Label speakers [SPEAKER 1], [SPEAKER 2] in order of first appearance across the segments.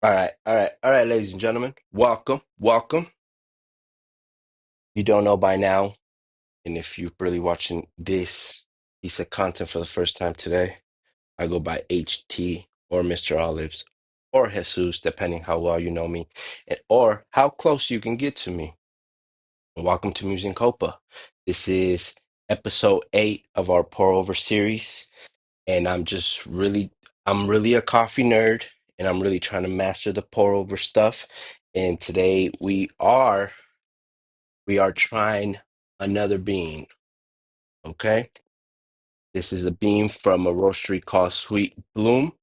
[SPEAKER 1] All right, ladies and gentlemen. Welcome, welcome. You don't know by now, and if you're really watching this piece of content for the first time today, I go by HT or Mr. Olives or Jesus, depending how well you know me, or how close you can get to me. Welcome to Musing Copa. This is episode 8 of our pour over series, and I'm really a coffee nerd, and I'm really trying to master the pour over stuff. And today we are trying another bean. Okay, this is a bean from a roastery called Sweet Bloom.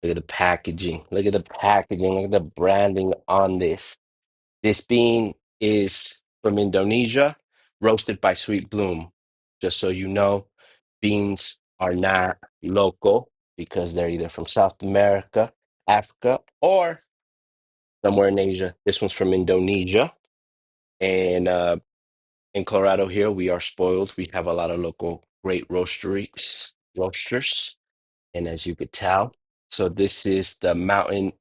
[SPEAKER 1] Look at the packaging. Look at the packaging. Look at the branding on this. This bean is from Indonesia, roasted by Sweet Bloom. Just so you know, beans are not local because they're either from South America, Africa, or somewhere in Asia. This one's from Indonesia. And in Colorado here, we are spoiled. We have a lot of local great roasters. And as you could tell, so this is the Mountain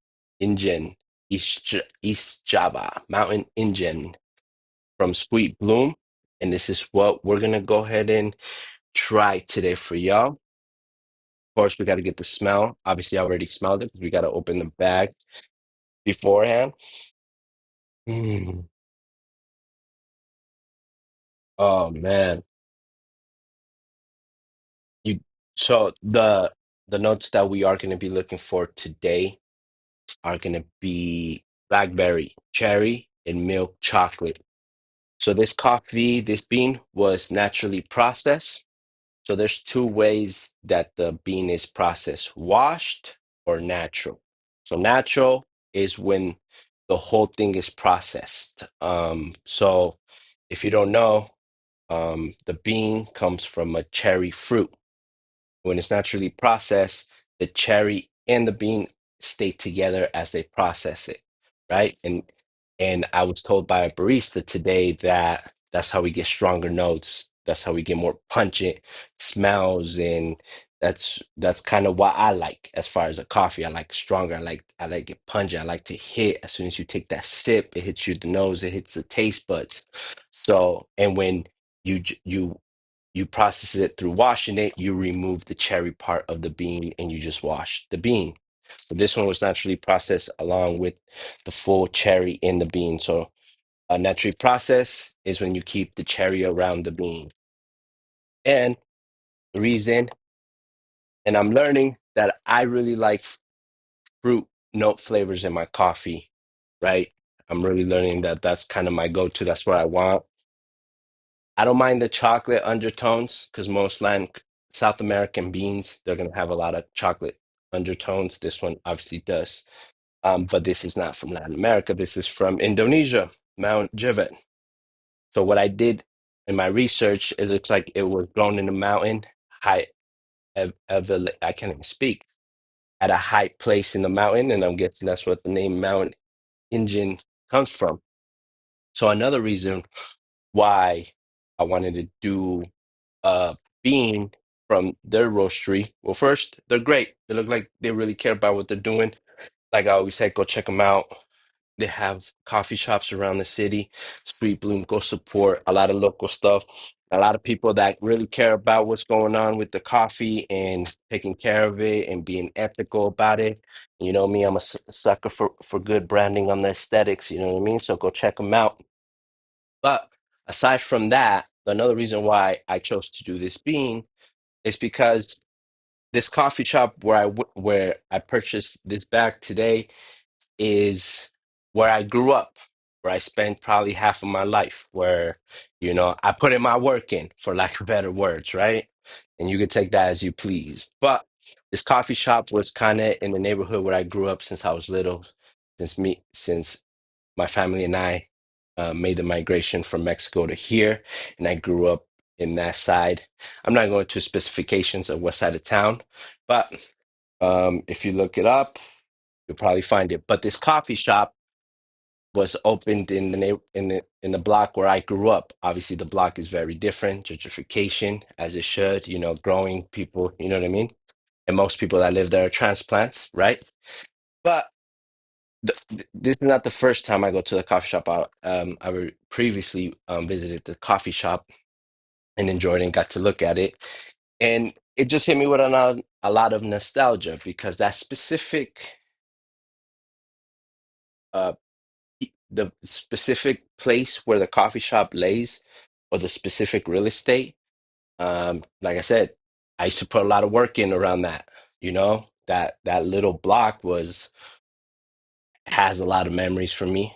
[SPEAKER 1] IJEN, East Java, Mountain IJEN from Sweet Bloom. And this is what we're going to go ahead and try today for y'all. Of course, we got to get the smell. Obviously, I already smelled it because we got to open the bag beforehand. Mm. Oh man, you. So the notes that we are going to be looking for today are going to be blackberry, cherry, and milk chocolate. So this bean was naturally processed. So there's two ways that the bean is processed, washed or natural. So natural is when the whole thing is processed. So if you don't know, the bean comes from a cherry fruit. When it's naturally processed, the cherry and the bean stay together as they process it, right? And I was told by a barista today that that's how we get stronger notes. That's how we get more pungent smells, and that's kind of what I like as far as a coffee. I like stronger. I like it pungent. I like to hit as soon as you take that sip, it hits you the nose, it hits the taste buds. So, and when you process it through washing it, you remove the cherry part of the bean and you just wash the bean. So this one was naturally processed along with the full cherry in the bean. So a naturally processed is when you keep the cherry around the bean. And the reason, and I'm learning that I really like fruit note flavors in my coffee, right? I'm really learning that that's kind of my go-to. That's what I want. I don't mind the chocolate undertones because most South American beans, they're going to have a lot of chocolate undertones. This one obviously does. But this is not from Latin America. This is from Indonesia, Mount Jivet. So what I did in my research, it looks like it was grown in the mountain, high, I can't even speak, at a high place in the mountain. And I'm guessing that's what the name Mount Indian comes from. So another reason why I wanted to do bean from their roastery. Well, first, they're great. They look like they really care about what they're doing. Like I always say, go check them out. They have coffee shops around the city. Sweet Bloom, go support a lot of local stuff. A lot of people that really care about what's going on with the coffee and taking care of it and being ethical about it. You know me, I'm a sucker for good branding on the aesthetics. You know what I mean? So go check them out. But aside from that, another reason why I chose to do this bean is because this coffee shop where I purchased this bag today is where I grew up. where I spent probably half of my life, where, I put in my work in, for lack of better words, right? And you could take that as you please. But this coffee shop was kind of in the neighborhood where I grew up since I was little, since my family and I made the migration from Mexico to here, and I grew up in that side. I'm not going to specifications of what side of town, but if you look it up, you'll probably find it. But this coffee shop was opened in the in the block where I grew up. Obviously, the block is very different, gentrification as it should. Growing people. You know what I mean? And most people that live there are transplants, right? But this is not the first time I go to the coffee shop. Previously visited the coffee shop and enjoyed and got to look at it, and it just hit me with a lot of nostalgia because that specific uh the specific place where the coffee shop lays, or the specific real estate, like I said, I used to put a lot of work in around that. That little block was has a lot of memories for me.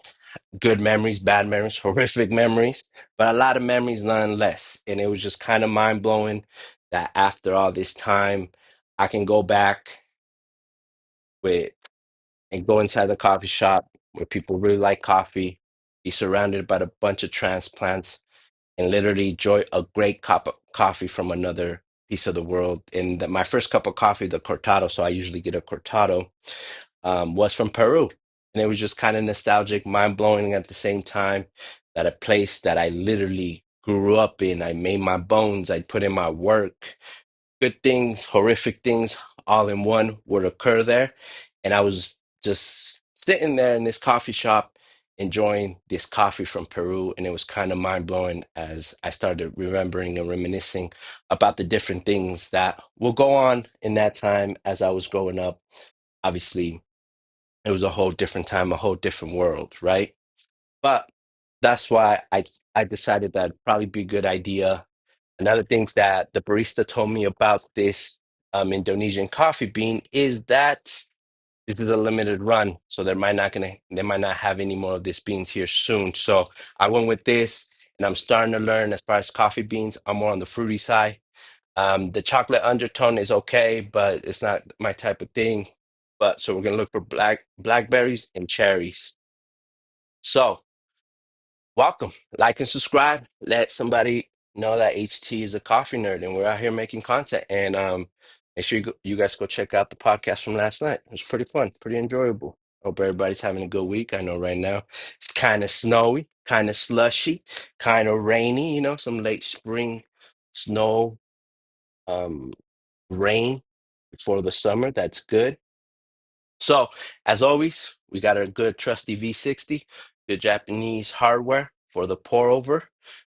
[SPEAKER 1] Good memories, bad memories, horrific memories, but a lot of memories nonetheless. And it was just kind of mind blowing that after all this time, I can go back with and go inside the coffee shop where people really like coffee, be surrounded by a bunch of transplants, and literally enjoy a great cup of coffee from another piece of the world. And my first cup of coffee, the cortado, so I usually get a cortado, was from Peru. And it was just kind of nostalgic, mind blowing at the same time, that a place that I literally grew up in, I made my bones, I put in my work, good things, horrific things, all in one would occur there. And I was just sitting there in this coffee shop enjoying this coffee from Peru. And it was kind of mind blowing as I started remembering and reminiscing about the different things that will go on in that time as I was growing up. Obviously, it was a whole different time, a whole different world, right? But that's why I decided that it'd probably be a good idea. Another thing that the barista told me about this Indonesian coffee bean is that this is a limited run, so they might not have any more of these beans here soon. So I went with this, and I'm starting to learn as far as coffee beans. I'm more on the fruity side. The chocolate undertone is okay, but it's not my type of thing. But so we're gonna look for blackberries and cherries. So welcome, like and subscribe. Let somebody know that HT is a coffee nerd, and we're out here making content. And make sure you guys go check out the podcast from last night. It was pretty fun, pretty enjoyable. Hope everybody's having a good week. I know right now it's kind of snowy, kind of slushy, kind of rainy. Some late spring snow, um, rain before the summer. That's good. So, as always, we got our good trusty V60, good Japanese hardware for the pour over,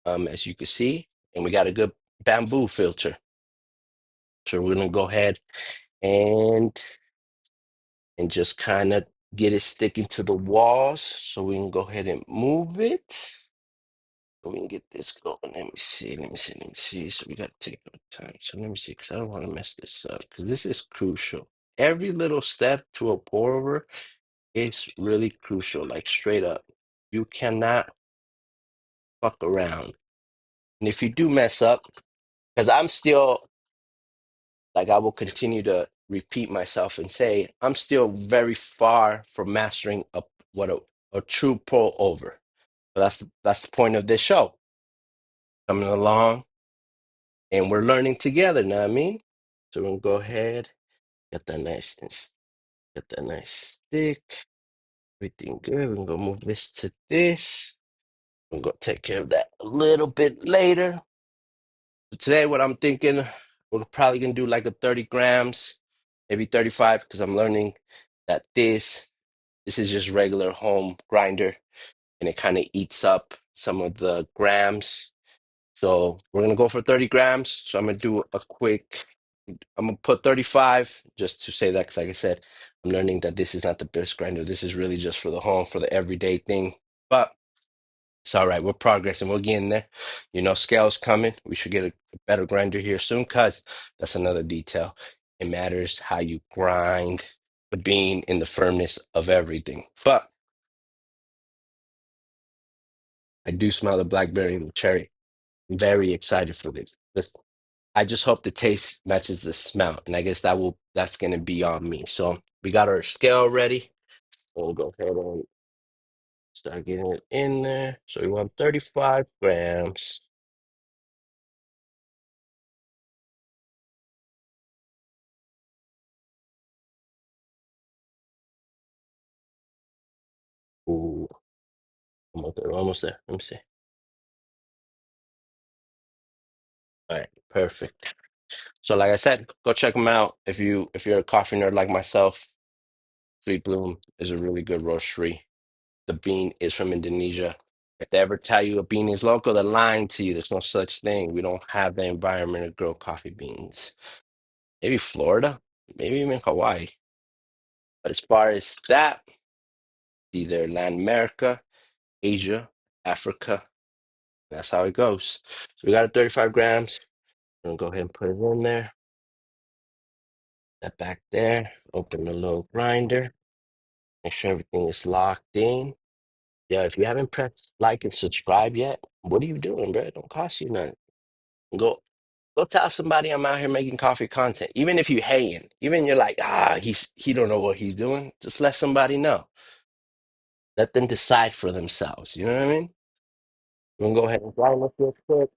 [SPEAKER 1] as you can see, and we got a good bamboo filter. So we're gonna go ahead and just kind of get it sticking to the walls, so we can go ahead and move it. So we can get this going. Let me see. So we gotta take our time. So let me see, because I don't want to mess this up, because this is crucial. Every little step to a pour over, it's really crucial, like straight up. You cannot fuck around. And if you do mess up, because I'm still, like, I will continue to repeat myself and say, I'm still very far from mastering what a true pull over. But that's the point of this show. Coming along, and we're learning together, know what I mean? So we're gonna go ahead, get that nice get that nice stick, everything good. We're gonna go move this to this. I'm gonna take care of that a little bit later. So today, what I'm thinking, we're probably gonna do like a 30 grams, maybe 35, because I'm learning that this is just regular home grinder, and it kind of eats up some of the grams. So we're gonna go for 30 grams. So I'm gonna do a quick. I'm gonna put 35 just to say that, because like I said, I'm learning that this is not the best grinder. This is really just for the home, for the everyday thing. But it's all right. We're progressing. We're getting there. Scale's coming. We should get a better grinder here soon, because that's another detail. It matters how you grind the bean in the firmness of everything. But I do smell the blackberry and the cherry. I'm very excited for this. I just hope the taste matches the smell, and I guess that's gonna be on me. So we got our scale ready. We'll go ahead and start getting it in there. So we want 35 grams. Ooh, almost there, almost there. Let me see. All right, perfect. So like I said, go check them out. If you're a coffee nerd like myself, Sweet Bloom is a really good roastery. The bean is from Indonesia. If they ever tell you a bean is local, they're lying to you. There's no such thing. We don't have the environment to grow coffee beans. Maybe Florida, maybe even Hawaii. But as far as that, either Latin America, Asia, Africa, that's how it goes. So we got it 35 grams. I'm gonna go ahead and put it in there. That back there. Open the little grinder. Make sure everything is locked in. Yeah, if you haven't pressed like and subscribe yet, what are you doing, bro? It don't cost you nothing. Go go tell somebody I'm out here making coffee content. Even if you hating, even you're like, he don't know what he's doing. Just let somebody know. Let them decide for themselves. You know what I mean? I'm gonna go ahead and grind this real quick.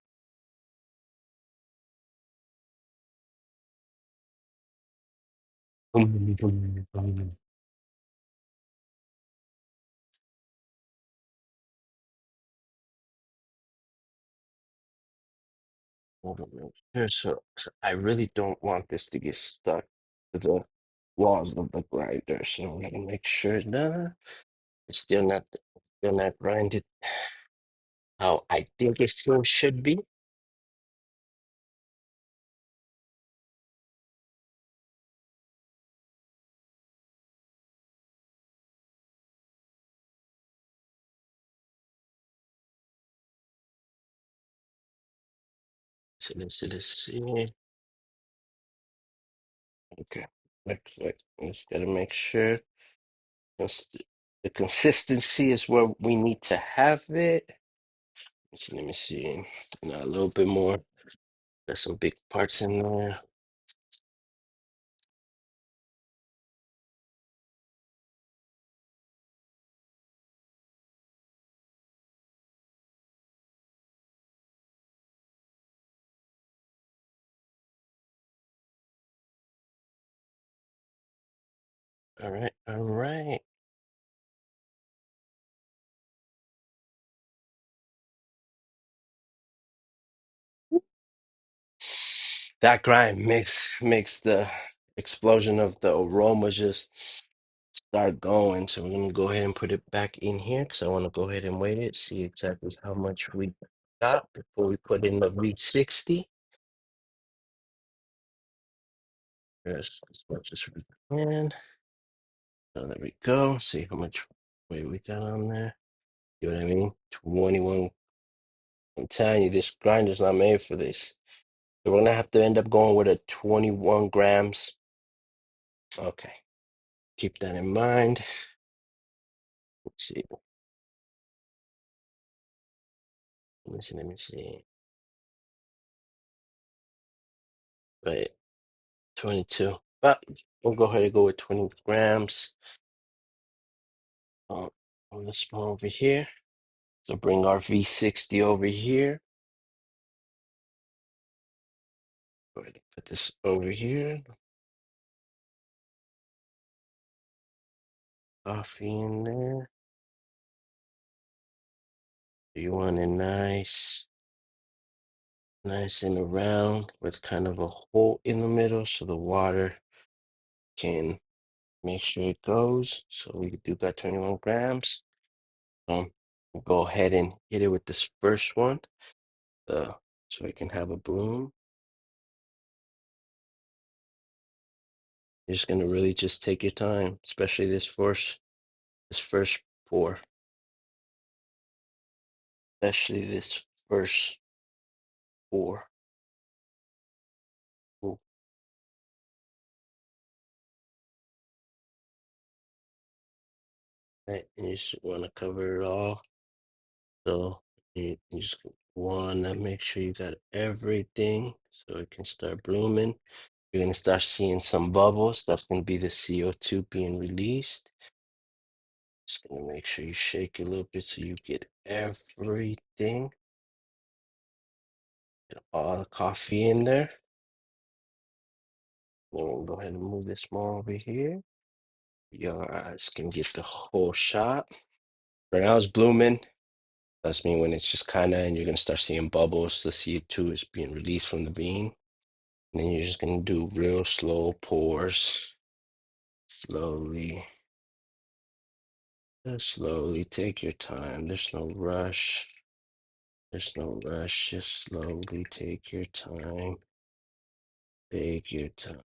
[SPEAKER 1] Hold on, man. So I really don't want this to get stuck to the walls of the grinder. So I'm gonna make sure that it's still not grinded how I think it still should be. So let's see. Okay. Like, just gotta make sure cons- the consistency is where we need to have it. Let me see. Now a little bit more. There's some big parts in there. All right, all right. That grind makes the explosion of the aroma just start going. So we're gonna go ahead and put it back in here because I want to go ahead and wait it, see exactly how much we got before we put in the V60. There's as much as we can. So there we go. See how much weight we got on there. You know what I mean? 21. I'm telling you, this grinder's not made for this. So we're gonna have to end up going with a 21 grams. Okay, keep that in mind. Let's see. Let me see. Right, 22. But we'll go ahead and go with 20 grams. On this one over here. So bring our V60 over here. Go ahead and put this over here. Coffee in there. You want it nice and around with kind of a hole in the middle so the water can make sure it goes. So we do got 21 grams. We'll go ahead and hit it with this first one, so we can have a bloom. You're just gonna really just take your time, especially this first pour, especially this first pour. Ooh, right, and you just want to cover it all. So You just wanna make sure you got everything so it can start blooming. You're gonna start seeing some bubbles. That's gonna be the CO2 being released. Just gonna make sure you shake a little bit so you get everything. Get all the coffee in there. Then we'll go ahead and move this more over here. Your eyes can get the whole shot. Right now it's blooming. That's mean when it's just kind of, and you're gonna start seeing bubbles. The CO2 is being released from the bean. And then you're just gonna do real slow pours. Slowly. Just slowly take your time. There's no rush. There's no rush. Just slowly take your time. Take your time.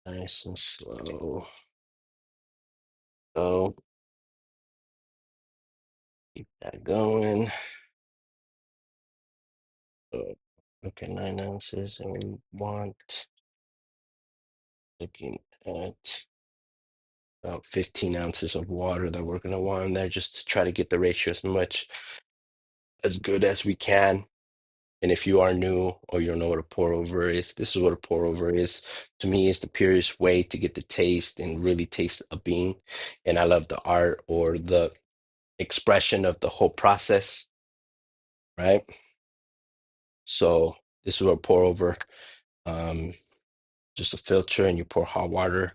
[SPEAKER 1] Nice and slow. So keep that going. So, okay, 9 ounces, and we want looking at about 15 ounces of water that we're gonna want in there just to try to get the ratio as good as we can. And if you are new or you don't know what a pour over is, this is what a pour over is. To me, it's the purest way to get the taste and really taste a bean. And I love the art or the expression of the whole process, right? So this is what a pour over. Um, just a filter, and you pour hot water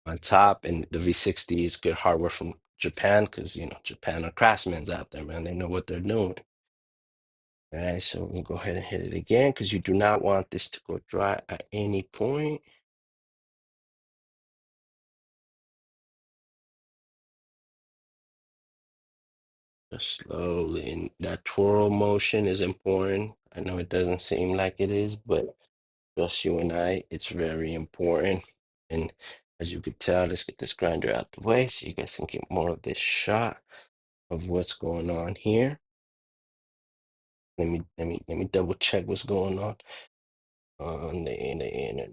[SPEAKER 1] on top. And the V60 is good hardware from Japan because Japan are craftsmen out there, man. They know what they're doing. All right, so we'll go ahead and hit it again because you do not want this to go dry at any point. Just slowly, and that twirl motion is important. I know it doesn't seem like it is, but just you and I, it's very important. And as you could tell, let's get this grinder out the way so you guys can get more of this shot of what's going on here. Let me double check what's going on the internet.